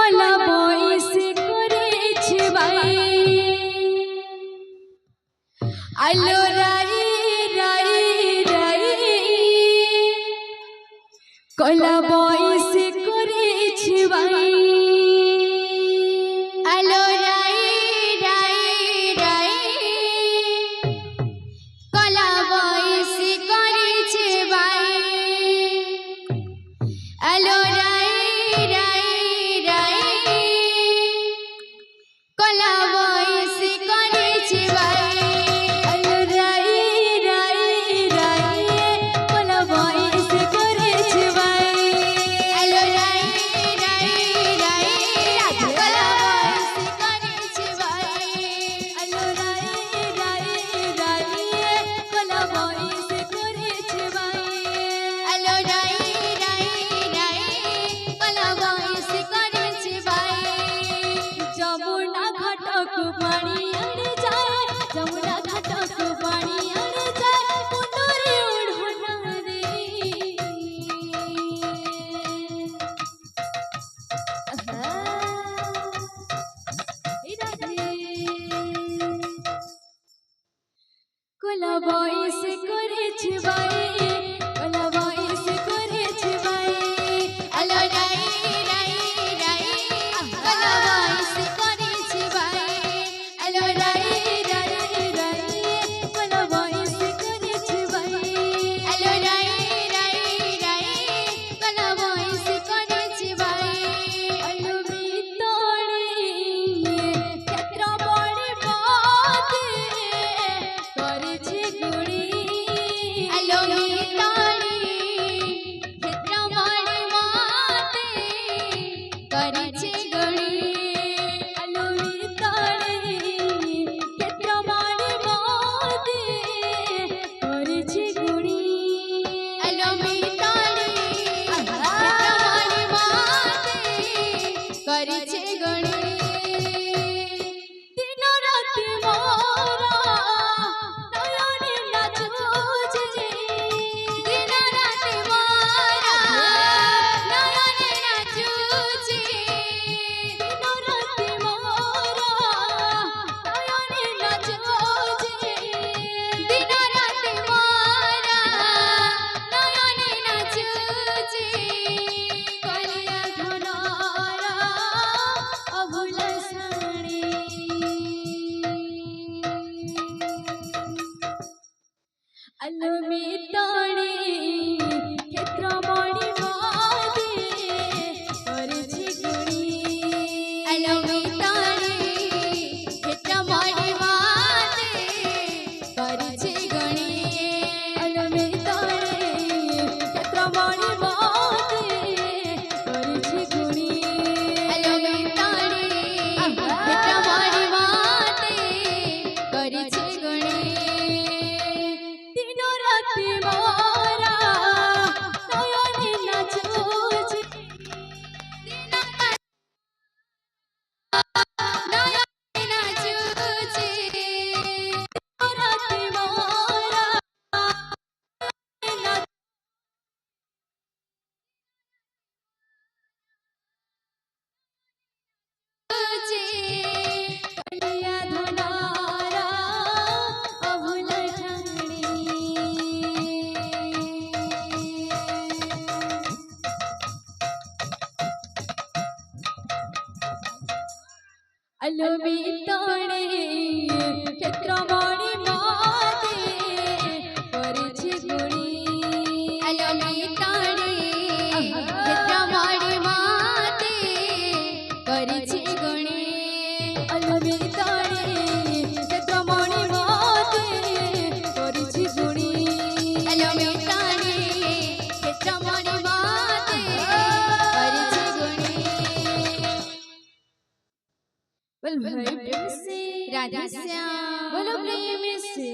কলা বয়সে করেছে ভাই আলো রাই রাই রাই কলা বয়সে করেছে ভাই আলো রাই রাই রাই কলা বয়সে করেছে ভাই আলো রাই রাই রাই কলা বয়সে করেছে ভাই আলো রাই রাই রাই কলা বয়সে করেছে ভাই আলো রাই রাই রাই কলা বয়সে করেছে ভাই আলো রাই রাই রাই কলা বয়সে করেছে ভাই আলো রাই রাই রাই কলা বয়সে করেছে ভাই যমুনা ঘাটক পানি আড়ে যায় যমুনা ঘাটক পানি আড়ে যায় পুনরে ওড়না রে কলা বয়সে করেছে ভাই কলা বয়সে করেছে ভাই আলো রাই রাই রাই কলা বয়সে করেছে ভাই আলো রাই রাই রাই কলা বয়সে করেছে ভাই আলো রাই রাই রাই কলা বয়সে করেছে ভাই আলো ভিতরে ক্ষেত্র বড়ে বাদে করেছে গুড়ি আলো ভিতরে ক্ষেত্র বড়ে বাদে করেছে গুড়ি আলো ভিতরে ক্ষেত্র বড়ে বাদে করেছে গুড়ি আলো ভিতরে ক্ষেত্র বড়ে বাদে করেছে গুড়ি দিন রাতি মোরা নয়নে নাচুছে দিন রাতি মোরা নয়নে নাচুছে দিন রাতি মোরা নয়নে নাচুছে দিন রাতি মোরা নয়নে নাচুছে কলিয়া ধনারা অভুল সাণী আলো ভিতরে ক্ষেত্র মণি বাদে করেছে গুড়ি আলো ভিতরে ক্ষেত্র মণি বাদে করেছে গুড়ি আলো ভিতরে ক্ষেত্র মণি বাদে করেছে গুড়ি আলো ভিতরে ক্ষেত্র মণি বাদে করেছে গুড়ি দিন রাতি মোরা নয়নে নাচুছে দিন নয়নে নাচুছে দিন রাতি মোরা নাচুছে কলিয়া ধনারা অভুল ঠাণী আলো ভিতরে ক্ষেত্র মণি বাদে করেছে গুড়ি আলো ভিতরে ক্ষেত্র মণি বাদে করেছে গুড়ি আলো ভিতরে ক্ষেত্র মণি বাদে করেছে গুড়ি আলো ভিতরে ক্ষেত্র মণি বাদে করেছে গুড়ি बोल भाई प्रेम से राधे श्याम बोलो प्रेम से।